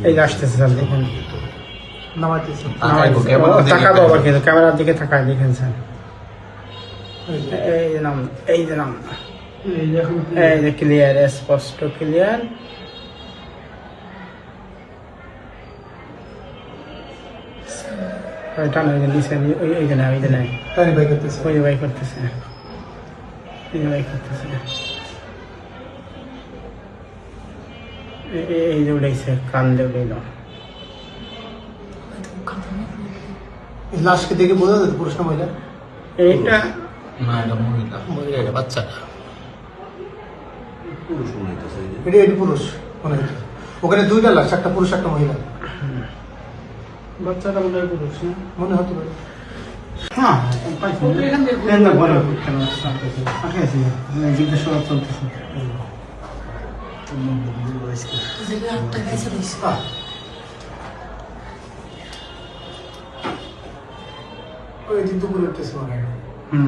এই আসতেছে স্যার দেখেন নামাইতেছে তাকাবো আবার কিন্তু ক্যামেরার দিকে তাকায় দেখেন স্যার এই যে নাম এই যে নাম এই যে ক্লিয়ার স্পষ্ট ক্লিয়ার টান ওই যে নিচে ওই যে না ওই যে নাই টানি ভাই করতেছে ওই যে ভাই করতেছে এই যে ভাই করতেছে এই যে উড়াইছে কান দিয়ে উড়াইল লাশকে দেখে বোঝা যাচ্ছে পুরুষ না মহিলা এইটা না এটা মহিলা মহিলা এটা বাচ্চাটা এটি পুরুষ মনে হচ্ছে ওখানে দুইটা লাশ একটা পুরুষ একটা মহিলা বাচ্চাটা মনে হয় পুরুষ না মনে হতে পারে হ্যাঁ জিজ্ঞাসা চলতেছে ওই দিন দুপুরে উঠতেছে মনে হয় হুম